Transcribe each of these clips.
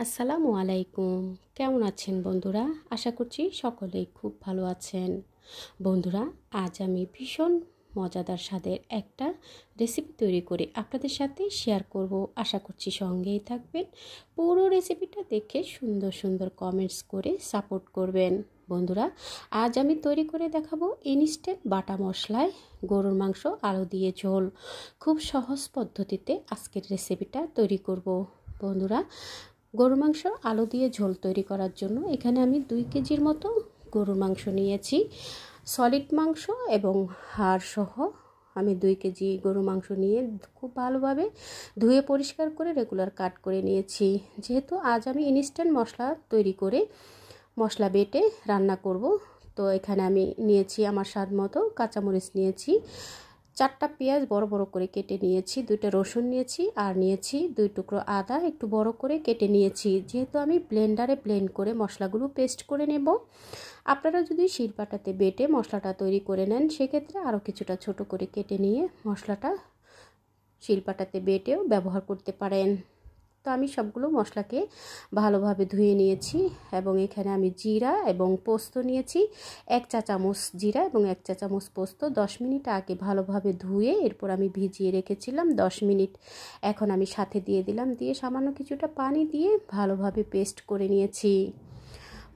আসসালামু আলাইকুম। কেমন আছেন বন্ধুরা? আশা করছি সকলেই খুব ভালো আছেন। বন্ধুরা, আজ আমি ভীষণ মজাদার স্বাদের একটা রেসিপি তৈরি করে আপনাদের সাথে শেয়ার করব। আশা করছি সঙ্গেই থাকবেন। পুরো রেসিপিটা দেখে সুন্দর সুন্দর কমেন্টস করে সাপোর্ট করবেন। বন্ধুরা, আজ আমি তৈরি করে দেখাবো ইনস্ট্যান্ট বাটা মশলায় গরুর মাংস আলু দিয়ে ঝোল। খুব সহজ পদ্ধতিতে আজকের রেসিপিটা তৈরি করব। বন্ধুরা, গরুর মাংস আলু দিয়ে ঝোল তৈরি করার জন্য এখানে আমি 2 কেজির মতো গরুর মাংস নিয়েছি। সলিড মাংস এবং হাড় সহ আমি 2 কেজি গরুর মাংস নিয়ে খুব ভালোভাবে ধুয়ে পরিষ্কার করে রেগুলার কাট করে নিয়েছি। যেহেতু আজ আমি ইনস্ট্যান্ট মশলা তৈরি করে মশলা বেটে রান্না করব, তো এখানে আমি নিয়েছি আমার স্বাদ মতো কাঁচামরিচ নিয়েছি, 4টা পেঁয়াজ বড় বড় করে কেটে নিয়েছি, 2টা রসুন নিয়েছি, আর নিয়েছি 2 টুকরো আদা একটু বড় করে কেটে নিয়েছি। যেহেতু আমি ব্লেন্ডারে ব্লেন্ড করে মশলাগুলো পেস্ট করে নেব, আপনারা যদি শিলপাটাতে বেটে মশলাটা তৈরি করে নেন সেক্ষেত্রে আরও কিছুটা ছোট করে কেটে নিয়ে মশলাটা শিলপাটাতে বেটেও ব্যবহার করতে পারেন। তো আমি সবগুলো মশলাকে ভালোভাবে ধুয়ে নিয়েছি এবং এখানে আমি জিরা এবং পোস্ত নিয়েছি। 1 চা চামচ জিরা এবং 1 চা চামচ পোস্ত 10 মিনিট আগে ভালোভাবে ধুয়ে এরপর আমি ভিজিয়ে রেখেছিলাম 10 মিনিট। এখন আমি সাথে দিয়ে দিলাম, দিয়ে সামান্য কিছুটা পানি দিয়ে ভালোভাবে পেস্ট করে নিয়েছি।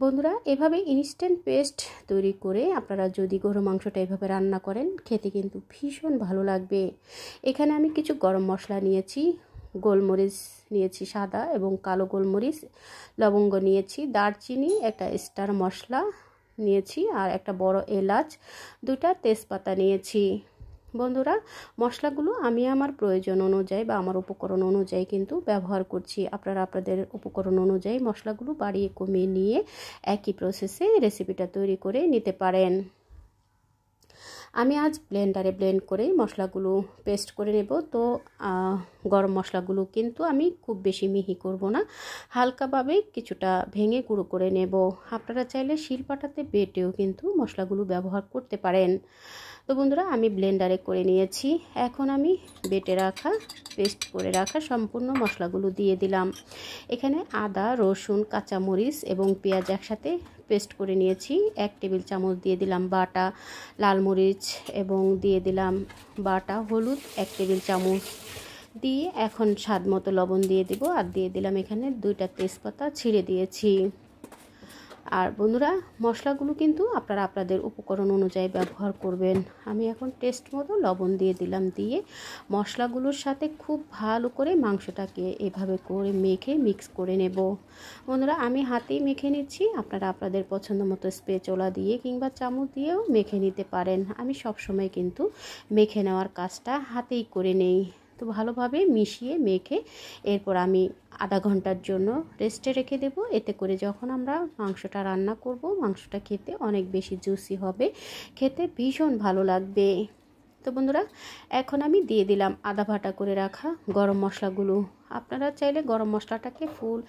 বন্ধুরা, এভাবে ইনস্ট্যান্ট পেস্ট তৈরি করে আপনারা যদি গরু মাংসটা এভাবে রান্না করেন খেতে কিন্তু ভীষণ ভালো লাগবে। এখানে আমি কিছু গরম মশলা নিয়েছি, গোলমরিচ নিয়েছি সাদা এবং কালো গোলমরিচ, লবঙ্গ নিয়েছি, দারচিনি, একটা স্টার মশলা নিয়েছি, আর একটা বড় এলাচ, 2টা তেজপাতা নিয়েছি। বন্ধুরা, মশলাগুলো আমি আমার প্রয়োজন অনুযায়ী বা আমার উপকরণ অনুযায়ী কিন্তু ব্যবহার করছি। আপনারা আপনাদের উপকরণ অনুযায়ী মশলাগুলো বাড়িয়ে কমিয়ে নিয়ে একই প্রসেসে রেসিপিটা তৈরি করে নিতে পারেন। আমি আজ ব্লেন্ডারে ব্লেন্ড করে মশলাগুলো পেস্ট করে নেব। তো গরম মশলাগুলো কিন্তু আমি খুব বেশি মিহি করব না, হালকাভাবে কিছুটা ভেঙে গুঁড়ো করে নেব। আপনারা চাইলে শিলপাটাতে বেটেও কিন্তু মশলাগুলো ব্যবহার করতে পারেন। তো বন্ধুরা, আমি ব্লেন্ডারে করে নিয়েছি। এখন আমি বেটে রাখা পেস্ট করে রাখা সম্পূর্ণ মশলাগুলো দিয়ে দিলাম। এখানে আদা, রসুন, কাঁচামরিচ এবং পেঁয়াজ একসাথে পেস্ট করে নিয়েছি। 1 টেবিল চামচ দিয়ে দিলাম বাটা লাল মরিচ এবং দিয়ে দিলাম বাটা হলুদ 1 টেবিল চামচ দিয়ে এখন স্বাদ মতো লবণ দিয়ে দিব, আর দিয়ে দিলাম এখানে 2টা তেজপাতা ছিঁড়ে দিয়েছি। আর বন্ধুরা, মশলাগুলো কিন্তু আপনারা আপনাদের উপকরণ অনুযায়ী ব্যবহার করবেন। আমি এখন টেস্ট মতো লবণ দিয়ে দিলাম, দিয়ে মশলাগুলোর সাথে খুব ভালো করে মাংসটাকে এভাবে করে মেখে মিক্স করে নেব। বন্ধুরা, আমি হাতেই মেখে নিচ্ছি, আপনারা আপনাদের পছন্দ মতো স্প্যাচুলা দিয়ে কিংবা চামচ দিয়েও মেখে নিতে পারেন। আমি সবসময় কিন্তু মেখে নেওয়ার কাজটা হাতেই করে নেই। তো ভালোভাবে মিশিয়ে মেখে এরপর আমি আধা ঘন্টার জন্য রেস্টে রেখে দেব। এতে করে যখন আমরা মাংসটা রান্না করব মাংসটা খেতে অনেক বেশি জুসি হবে, খেতে ভীষণ ভালো লাগবে। তো বন্ধুরা, এখন আমি দিয়ে দিলাম আদা বাটা করে রাখা গরম মশলাগুলো। আপনারা চাইলে গরম মশলাটাকে ফুল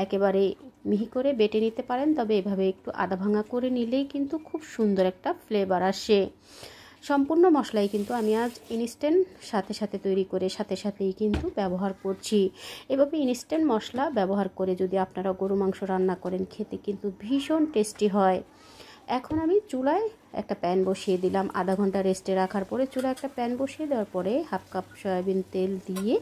একেবারে মিহি করে বেটে নিতে পারেন, তবে এভাবে একটু আদা ভাঙা করে নিলেই কিন্তু খুব সুন্দর একটা ফ্লেভার আসে। সম্পূর্ণ মশলাই কিন্তু আমি আজ ইনস্ট্যান্ট সাথে সাথে তৈরি করে সাথে সাথেই কিন্তু ব্যবহার করছি। এভাবে ইনস্ট্যান্ট মশলা ব্যবহার করে যদি আপনারা গরু মাংস রান্না করেন খেতে কিন্তু ভীষণ টেস্টি হয়। এখন আমি চুলায় একটা প্যান বসিয়ে দিলাম। আধা ঘন্টা রেস্টে রাখার পরে চুলায় একটা প্যান বসিয়ে দেওয়ার পরে 1/2 কাপ সয়াবিন তেল দিয়ে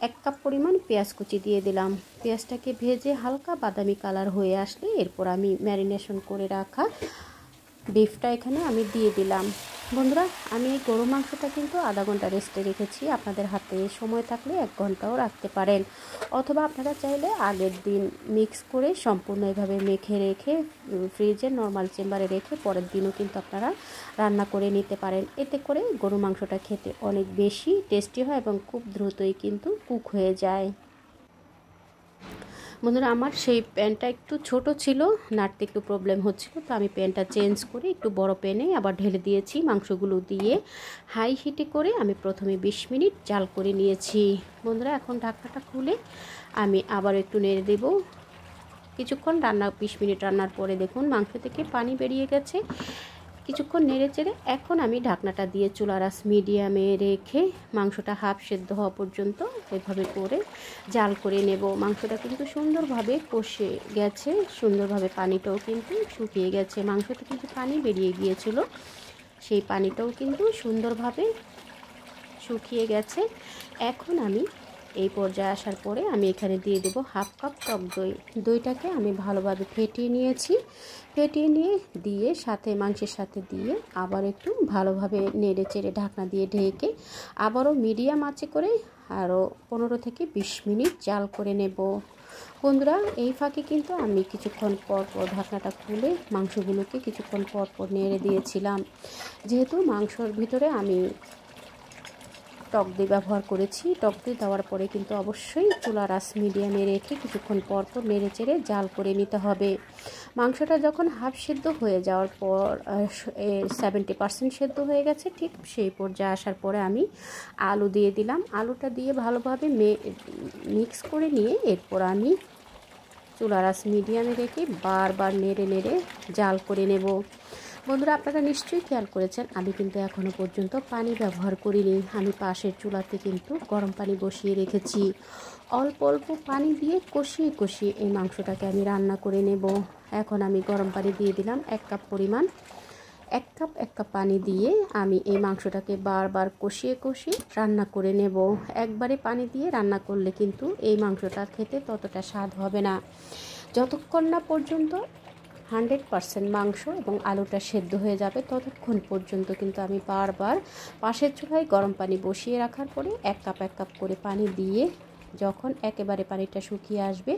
1 কাপ পরিমাণ পেঁয়াজ কুচি দিয়ে দিলাম। পেঁয়াজটাকে ভেজে হালকা বাদামি কালার হয়ে আসলে এরপর আমি ম্যারিনেশন করে রাখা বিফটা এখানে আমি দিয়ে দিলাম। বন্ধুরা, আমি এই গরু মাংসটা কিন্তু আধা ঘন্টা রেস্টে রেখেছি। আপনাদের হাতে সময় থাকলে 1 ঘন্টাও রাখতে পারেন, অথবা আপনারা চাইলে আগের দিন মিক্স করে সম্পূর্ণ এভাবে মেখে রেখে ফ্রিজে নর্মাল চেম্বারে রেখে পরের দিনও কিন্তু আপনারা রান্না করে নিতে পারেন। এতে করে গরু মাংসটা খেতে অনেক বেশি টেস্টি হয় এবং খুব দ্রুতই কিন্তু কুক হয়ে যায়। বন্ধুরা, আমার সেই প্যানটা একটু ছোট ছিল, নাড়তে একটু প্রবলেম হচ্ছিল, তো আমি প্যানটা চেঞ্জ করে একটু বড় প্যানে আবার ঢেলে দিয়েছি। মাংসগুলো দিয়ে হাই হিটে করে আমি প্রথমে 20 মিনিট জাল করে নিয়েছি। বন্ধুরা, এখন ঢাকনাটা খুলে আমি আবার একটু নেড়ে দেব। কিছুক্ষণ 20 মিনিট রান্নার পরে দেখুন মাংস থেকে পানি বেরিয়ে গেছে কিছুক্ষণ নেড়ে চেড়ে এখন আমি ঢাকনাটা দিয়ে চুলার আঁচ মিডিয়ামে রেখে মাংসটা হাফ সেদ্ধ হওয়া পর্যন্ত এভাবে করে জাল করে নেব। মাংসটা কিন্তু সুন্দরভাবে কষে গেছে, সুন্দরভাবে পানিটাও কিন্তু শুকিয়ে গেছে। মাংসতে কিন্তু পানি বেরিয়ে গিয়েছিল, সেই পানিটাও কিন্তু সুন্দরভাবে শুকিয়ে গেছে। এখন আমি এই পর্যায়ে আসার পরে আমি এখানে দিয়ে দেব হাফ কাপ টক দই। দইটাকে আমি ভালোভাবে ফেটিয়ে নিয়েছি। ফেটিয়ে নিয়ে দিয়ে সাথে মাংসের সাথে দিয়ে আবার একটু ভালোভাবে নেড়ে চেড়ে ঢাকনা দিয়ে ঢেকে আবারও মিডিয়াম আঁচে করে আরও 15 থেকে 20 মিনিট জাল করে নেব। বন্ধুরা, এই ফাঁকে কিন্তু আমি কিছুক্ষণ পর পর ঢাকনাটা খুলে মাংসগুলোকে কিছুক্ষণ পর পর নেড়ে দিয়েছিলাম। যেহেতু মাংসর ভিতরে আমি টক দই ব্যবহার করেছি, টক দই দেওয়ার পরে কিন্তু অবশ্যই চুলার আঁচ মিডিয়ামে রেখে কিছুক্ষণ পর পর নেড়ে চেড়ে জাল করে নিতে হবে। মাংসটা যখন হাফ সেদ্ধ হয়ে যাওয়ার পর 70% সেদ্ধ হয়ে গেছে, ঠিক সেই পর্যায়ে আসার পরে আমি আলু দিয়ে দিলাম। আলুটা দিয়ে ভালোভাবে মিক্স করে নিয়ে এরপর আমি চুলার আঁচ মিডিয়ামে রেখে বারবার নেড়ে নেড়ে জাল করে নেব। বন্ধুরা, আপনারা নিশ্চয়ই খেয়াল করেছেন আমি কিন্তু এখনও পর্যন্ত পানি ব্যবহার করিনি। আমি পাশের চুলাতে কিন্তু গরম পানি বসিয়ে রেখেছি। অল্প অল্প পানি দিয়ে কষিয়ে কষিয়ে এই মাংসটাকে আমি রান্না করে নেব। এখন আমি গরম পানি দিয়ে দিলাম 1 কাপ পরিমাণ। 1 কাপ পানি দিয়ে আমি এই মাংসটাকে বারবার কষিয়ে কষিয়ে রান্না করে নেব। একবারে পানি দিয়ে রান্না করলে কিন্তু এই মাংসটা খেতে ততটা স্বাদ হবে না। যতক্ষণ না পর্যন্ত 100% মাংস এবং আলুটা সেদ্ধ হয়ে যাবে ততক্ষণ পর্যন্ত কিন্তু আমি বারবার পাশের চুলায় গরম পানি বসিয়ে রাখার পরে 1 কাপ করে পানি দিয়ে যখন একেবারে পানিটা শুকিয়ে আসবে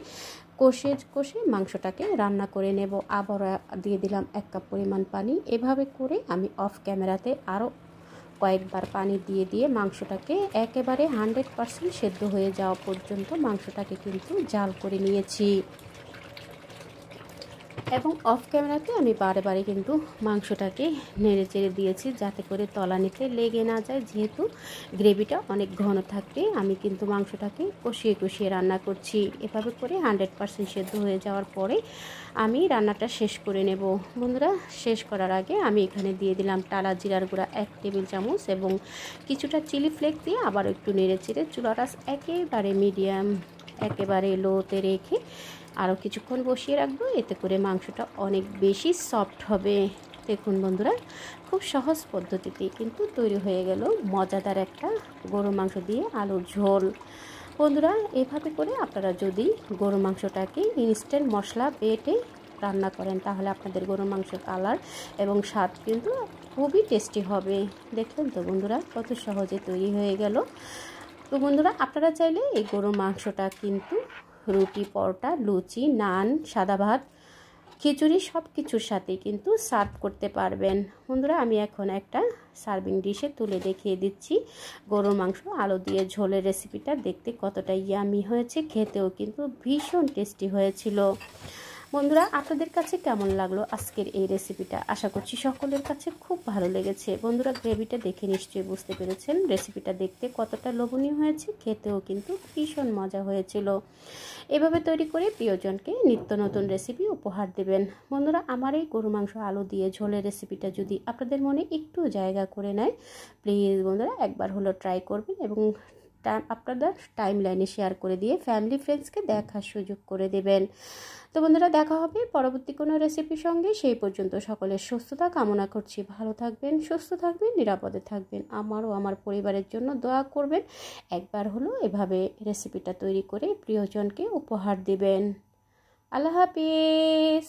কষে কষে মাংসটাকে রান্না করে নেব। আবার দিয়ে দিলাম 1 কাপ পরিমাণ পানি। এভাবে করে আমি অফ ক্যামেরাতে আরও কয়েকবার পানি দিয়ে দিয়ে মাংসটাকে একেবারে 100% সেদ্ধ হয়ে যাওয়া পর্যন্ত মাংসটাকে কিন্তু জাল করে নিয়েছি। এবং অফ ক্যামেরাতে আমি বারে বারে কিন্তু মাংসটাকে নেড়ে চেড়ে দিয়েছি যাতে করে তলানিতে লেগে না যায়। যেহেতু গ্রেভিটা অনেক ঘন থাকবে আমি কিন্তু মাংসটাকে কষিয়ে কষিয়ে রান্না করছি। এভাবে করে 100% সেদ্ধ হয়ে যাওয়ার পরে আমি রান্নাটা শেষ করে নেব। বন্ধুরা, শেষ করার আগে আমি এখানে দিয়ে দিলাম টালা জিরার গুঁড়া 1 টেবিল চামচ এবং কিছুটা চিলি ফ্লেক্স দিয়ে আবার একটু নেড়ে চেড়ে চুলার আঁচ একেবারে মিডিয়াম একেবারে লোতে রেখে আরও কিছুক্ষণ বসিয়ে রাখবো। এতে করে মাংসটা অনেক বেশি সফট হবে। দেখুন বন্ধুরা, খুব সহজ পদ্ধতিতেই কিন্তু তৈরি হয়ে গেল মজাদার একটা গরু মাংস দিয়ে আলুর ঝোল। বন্ধুরা, এভাবে করে আপনারা যদি গরু মাংসটাকে ইনস্ট্যান্ট মশলা বেটে রান্না করেন তাহলে আপনাদের গরু মাংসের কালার এবং স্বাদ কিন্তু খুবই টেস্টি হবে। দেখলেন তো বন্ধুরা, কত সহজে তৈরি হয়ে গেল। তো বন্ধুরা, আপনারা চাইলে এই গরু মাংসটা কিন্তু রুটি, পরোটা, লুচি, নান, সাদা ভাত, খিচুড়ি সব কিছুর সাথে কিন্তু সার্ভ করতে পারবেন। বন্ধুরা, আমি এখন একটা সার্ভিং ডিশে তুলে দেখিয়ে দিচ্ছি গরুর মাংস আলু দিয়ে ঝোলের রেসিপিটা। দেখতে কতটা ইয়ামি হয়েছে, খেতেও কিন্তু ভীষণ টেস্টি হয়েছিল। বন্ধুরা, আপনাদের কাছে কেমন লাগলো আজকের এই রেসিপিটা? আশা করছি সকলের কাছে খুব ভালো লেগেছে। বন্ধুরা, গ্রেভিটা দেখে নিশ্চয়ই বুঝতে পেরেছেন রেসিপিটা দেখতে কতটা লোভনীয় হয়েছে, খেতেও কিন্তু ভীষণ মজা হয়েছিল। এভাবে তৈরি করে প্রিয়জনকে নিত্য নতুন রেসিপি উপহার দেবেন। বন্ধুরা, আমার এই গরু মাংস আলু দিয়ে ঝোলের রেসিপিটা যদি আপনাদের মনে একটু জায়গা করে নেয়, প্লিজ বন্ধুরা একবার হলো ট্রাই করবেন এবং আপনাদের টাইম লাইনে শেয়ার করে দিয়ে ফ্যামিলি ফ্রেন্ডসকে দেখার সুযোগ করে দেবেন। তো বন্ধুরা, দেখা হবে পরবর্তী কোনো রেসিপির সঙ্গে। সেই পর্যন্ত সকলের সুস্থতা কামনা করছি। ভালো থাকবেন, সুস্থ থাকবেন, নিরাপদে থাকবেন। আমারও আমার পরিবারের জন্য দোয়া করবেন। একবার হলো এভাবে রেসিপিটা তৈরি করে প্রিয়জনকে উপহার দিবেন। আল্লাহ হাফিজ।